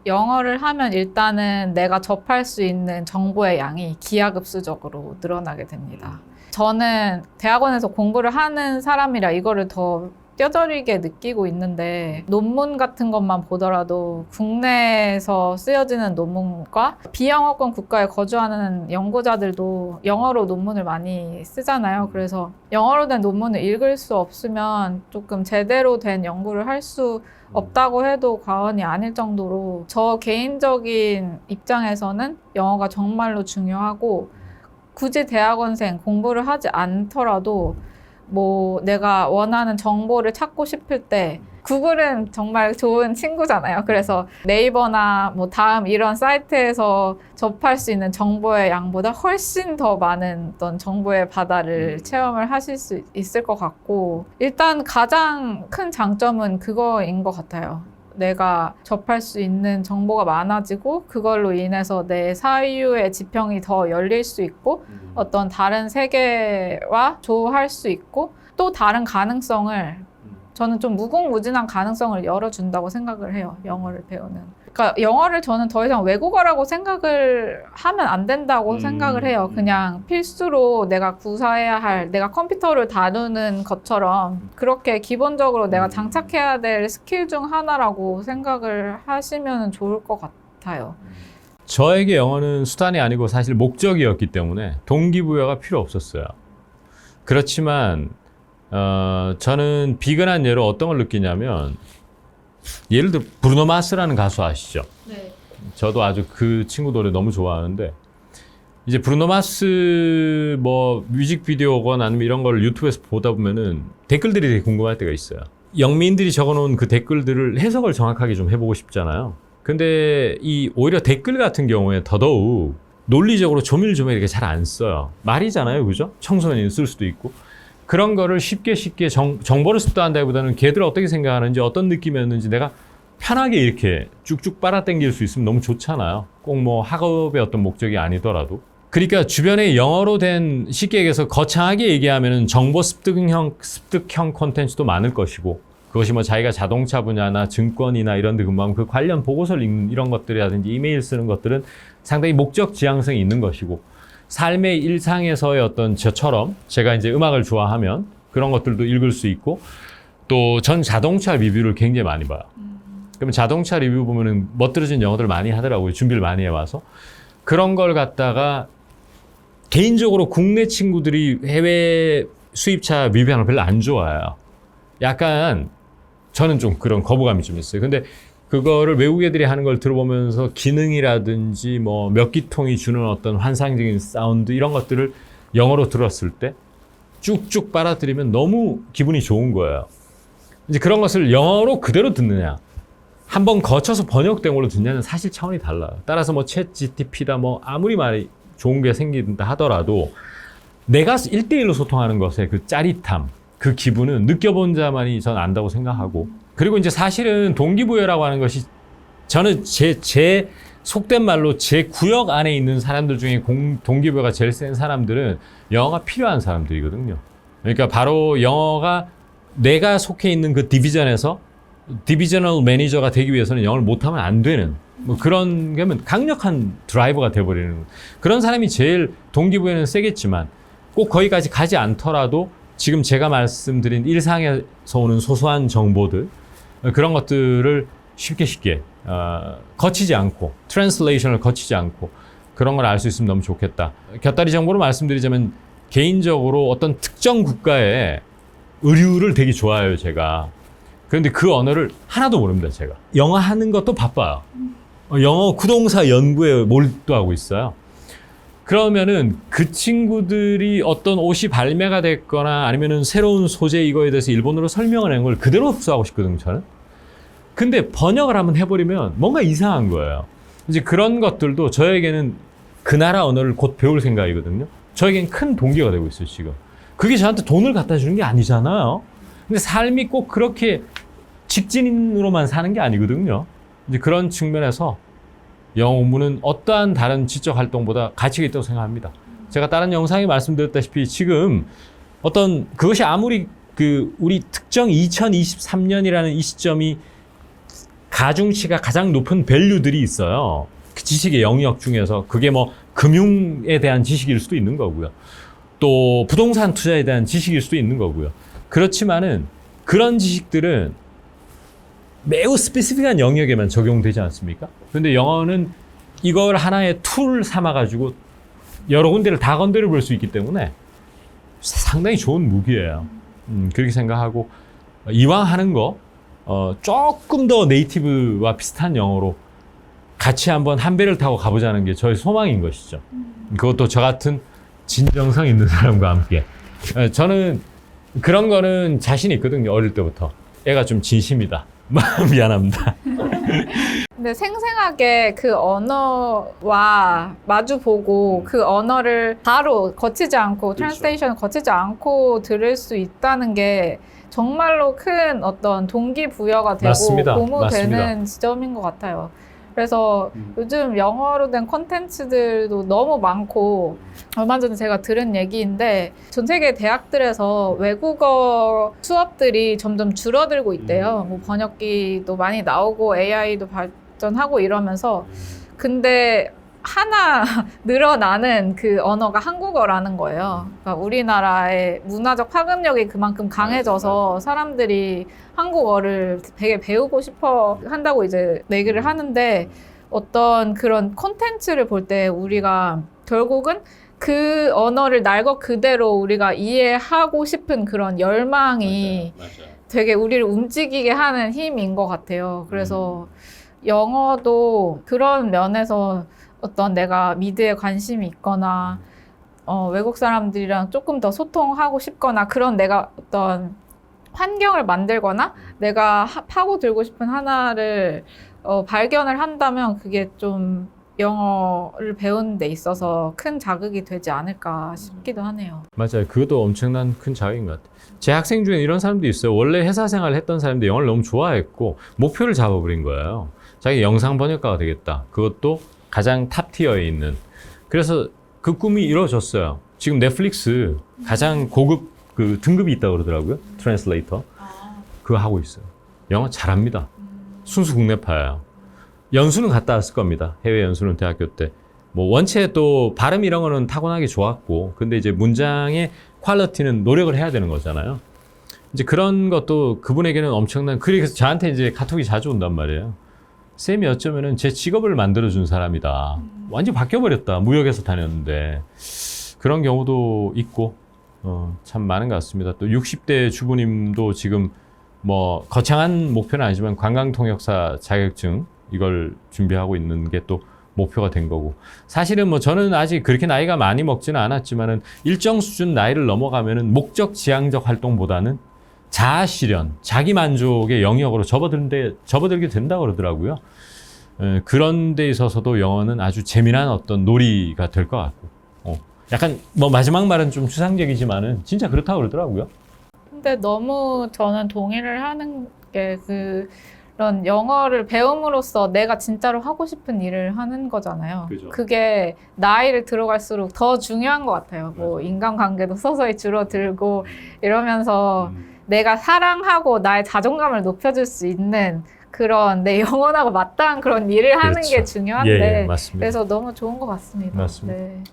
영어를 하면 일단은 내가 접할 수 있는 정보의 양이 기하급수적으로 늘어나게 됩니다. 저는 대학원에서 공부를 하는 사람이라 이거를 더 뼈저리게 느끼고 있는데, 논문 같은 것만 보더라도 국내에서 쓰여지는 논문과 비영어권 국가에 거주하는 연구자들도 영어로 논문을 많이 쓰잖아요. 그래서 영어로 된 논문을 읽을 수 없으면 조금 제대로 된 연구를 할 수 없다고 해도 과언이 아닐 정도로, 저 개인적인 입장에서는 영어가 정말로 중요하고, 굳이 대학원생 공부를 하지 않더라도 뭐 내가 원하는 정보를 찾고 싶을 때 구글은 정말 좋은 친구잖아요. 그래서 네이버나 뭐 다음 이런 사이트에서 접할 수 있는 정보의 양보다 훨씬 더 많은 어떤 정보의 바다를 체험을 하실 수 있을 것 같고, 일단 가장 큰 장점은 그거인 것 같아요. 내가 접할 수 있는 정보가 많아지고 그걸로 인해서 내 사유의 지평이 더 열릴 수 있고 어떤 다른 세계와 조우할 수 있고, 또 다른 가능성을, 저는 좀 무궁무진한 가능성을 열어준다고 생각을 해요. 영어를 배우는. 그러니까 영어를 저는 더 이상 외국어라고 생각을 하면 안 된다고 생각을 해요. 그냥 필수로 내가 구사해야 할, 내가 컴퓨터를 다루는 것처럼 그렇게 기본적으로 내가 장착해야 될 스킬 중 하나라고 생각을 하시면 좋을 것 같아요. 저에게 영어는 수단이 아니고 사실 목적이었기 때문에 동기부여가 필요 없었어요. 그렇지만 저는 비근한 예로 어떤 걸 느끼냐면, 예를 들어 브루노 마스라는 가수 아시죠? 네. 저도 아주 그 친구 노래 너무 좋아하는데, 이제 브루노 마스 뭐 뮤직비디오건 아니면 이런 걸 유튜브에서 보다 보면은 댓글들이 되게 궁금할 때가 있어요. 영미인들이 적어놓은 그 댓글들을 해석을 정확하게 좀 해보고 싶잖아요. 근데 이 오히려 댓글 같은 경우에 더더욱 논리적으로 조밀조밀 이렇게 잘 안 써요. 말이잖아요, 그죠? 청소년이 쓸 수도 있고. 그런 거를 쉽게 정보를 습도한다기보다는 걔들 어떻게 생각하는지, 어떤 느낌이었는지 내가 편하게 이렇게 쭉쭉 빨아당길 수 있으면 너무 좋잖아요. 꼭 뭐 학업의 어떤 목적이 아니더라도. 그러니까 주변에 영어로 된, 쉽게 얘기해서 거창하게 얘기하면은 정보 습득형 콘텐츠도 많을 것이고, 그것이 뭐 자기가 자동차 분야나 증권이나 이런 데 근무하면 그 관련 보고서를 읽는 이런 것들이라든지 이메일 쓰는 것들은 상당히 목적 지향성이 있는 것이고, 삶의 일상에서의 어떤 저처럼 제가 이제 음악을 좋아하면 그런 것들도 읽을 수 있고, 또 전 자동차 리뷰를 굉장히 많이 봐요. 그러면 자동차 리뷰 보면은 멋들어진 영어들을 많이 하더라고요. 준비를 많이 해와서. 그런 걸 갖다가 개인적으로 국내 친구들이 해외 수입차 리뷰하는 걸 별로 안 좋아해요. 약간 저는 좀 그런 거부감이 좀 있어요. 근데 그거를 외국 애들이 하는 걸 들어보면서 기능이라든지 뭐 몇 기통이 주는 어떤 환상적인 사운드 이런 것들을 영어로 들었을 때 쭉쭉 빨아들이면 너무 기분이 좋은 거예요. 이제 그런 것을 영어로 그대로 듣느냐, 한번 거쳐서 번역된 걸로 듣냐는 사실 차원이 달라요. 따라서 뭐 챗 GTP다 뭐 아무리 말이 좋은 게 생긴다 하더라도 내가 1대1로 소통하는 것의 그 짜릿함, 그 기분은 느껴본 자만이 전 안다고 생각하고, 그리고 이제 사실은 동기부여라고 하는 것이, 저는 제 속된 말로 제 구역 안에 있는 사람들 중에 동기부여가 제일 센 사람들은 영어가 필요한 사람들이거든요. 그러니까 바로 영어가, 내가 속해 있는 그 디비전에서 디비저널 매니저가 되기 위해서는 영어를 못하면 안 되는, 뭐 그런 게면 강력한 드라이버가 돼버리는, 그런 사람이 제일 동기부여는 세겠지만 꼭 거기까지 가지 않더라도 지금 제가 말씀드린 일상에서 오는 소소한 정보들, 그런 것들을 쉽게 거치지 않고, 트랜슬레이션을 거치지 않고 그런 걸 알 수 있으면 너무 좋겠다. 곁다리 정보로 말씀드리자면, 개인적으로 어떤 특정 국가의 의류를 되게 좋아해요, 제가. 그런데 그 언어를 하나도 모릅니다, 제가. 영어 하는 것도 바빠요. 영어 구동사 연구에 몰두하고 있어요. 그러면은 그 친구들이 어떤 옷이 발매가 됐거나 아니면은 새로운 소재 이거에 대해서 일본어로 설명을 한 걸 그대로 흡수하고 싶거든요, 저는. 근데 번역을 한번 해버리면 뭔가 이상한 거예요. 이제 그런 것들도 저에게는 그 나라 언어를 곧 배울 생각이거든요. 저에겐 큰 동기가 되고 있어요, 지금. 그게 저한테 돈을 갖다 주는 게 아니잖아요. 근데 삶이 꼭 그렇게 직진으로만 사는 게 아니거든요. 이제 그런 측면에서 영어 공부는 어떠한 다른 지적 활동보다 가치가 있다고 생각합니다. 제가 다른 영상에 말씀드렸다시피 지금 어떤 그것이 아무리 우리 특정 2023년이라는 이 시점이 가중치가 가장 높은 밸류들이 있어요. 그 지식의 영역 중에서 그게 뭐 금융에 대한 지식일 수도 있는 거고요. 또 부동산 투자에 대한 지식일 수도 있는 거고요. 그렇지만은 그런 지식들은 매우 스페시픽한 영역에만 적용되지 않습니까? 그런데 영어는 이걸 하나의 툴 삼아가지고 여러 군데를 다 건드려 볼 수 있기 때문에 상당히 좋은 무기예요. 그렇게 생각하고 이왕 하는 거 조금 더 네이티브와 비슷한 영어로 같이 한번 한 배를 타고 가보자는 게 저의 소망인 것이죠. 그것도 저 같은 진정성 있는 사람과 함께. 저는 그런 거는 자신 있거든요. 어릴 때부터. 애가 좀 진심이다. 미안합니다. 근데 생생하게 그 언어와 마주보고 그 언어를 바로 거치지 않고 트랜스레이션 거치지 않고 들을 수 있다는 게 정말로 큰 어떤 동기부여가 되고 맞습니다. 고무되는 맞습니다. 지점인 것 같아요. 그래서 요즘 영어로 된 콘텐츠들도 너무 많고 얼마 전에 제가 들은 얘기인데 전 세계 대학들에서 외국어 수업들이 점점 줄어들고 있대요. 뭐 번역기도 많이 나오고 AI도 발전하고 이러면서 근데 하나 늘어나는 그 언어가 한국어라는 거예요. 그러니까 우리나라의 문화적 파급력이 그만큼 강해져서 사람들이 한국어를 되게 배우고 싶어 한다고 이제 얘기를 하는데 어떤 그런 콘텐츠를 볼 때 우리가 결국은 그 언어를 날 것 그대로 우리가 이해하고 싶은 그런 열망이 되게 우리를 움직이게 하는 힘인 것 같아요. 그래서 영어도 그런 면에서 어떤 내가 미드에 관심이 있거나 외국 사람들이랑 조금 더 소통하고 싶거나 그런 내가 어떤 환경을 만들거나 내가 파고들고 싶은 하나를 발견을 한다면 그게 좀 영어를 배우는 데 있어서 큰 자극이 되지 않을까 싶기도 하네요. 맞아요. 그것도 엄청난 큰 자극인 것 같아요. 제 학생 중에 이런 사람도 있어요. 원래 회사 생활을 했던 사람인데 영어를 너무 좋아했고 목표를 잡아버린 거예요. 자기 영상 번역가가 되겠다. 그것도 가장 탑 티어에 있는. 그래서 그 꿈이 이루어졌어요. 지금 넷플릭스 가장 고급 그 등급이 있다고 그러더라고요. 트랜슬레이터. 그거 하고 있어요. 영어 잘합니다. 순수 국내파예요. 연수는 갔다 왔을 겁니다. 해외 연수는 대학교 때. 뭐 원체 또 발음 이런 거는 타고나게 좋았고, 근데 이제 문장의 퀄리티는 노력을 해야 되는 거잖아요. 이제 그런 것도 그분에게는 엄청난, 그래서 저한테 이제 카톡이 자주 온단 말이에요. 쌤이 어쩌면은 제 직업을 만들어준 사람이다. 완전히 바뀌어버렸다. 무역에서 다녔는데. 그런 경우도 있고, 참 많은 것 같습니다. 또 60대 주부님도 지금 뭐 거창한 목표는 아니지만 관광통역사 자격증 이걸 준비하고 있는 게 또 목표가 된 거고. 사실은 뭐 저는 아직 그렇게 나이가 많이 먹지는 않았지만은 일정 수준 나이를 넘어가면은 목적 지향적 활동보다는 자아 실현, 자기 만족의 영역으로 접어들게 된다고 그러더라고요. 그런 데 있어서도 영어는 아주 재미난 어떤 놀이가 될 것 같고. 약간 뭐 마지막 말은 좀 추상적이지만은 진짜 그렇다고 그러더라고요. 근데 너무 저는 동의를 하는 게 그런 영어를 배움으로써 내가 진짜로 하고 싶은 일을 하는 거잖아요. 그죠. 그게 나이를 들어갈수록 더 중요한 것 같아요. 뭐 인간관계도 서서히 줄어들고 이러면서 내가 사랑하고 나의 자존감을 높여줄 수 있는 그런 내 영혼하고 마땅한 그런 일을 하는 그렇죠. 게 중요한데 예, 맞습니다. 그래서 너무 좋은 것 같습니다. 맞습니다. 네.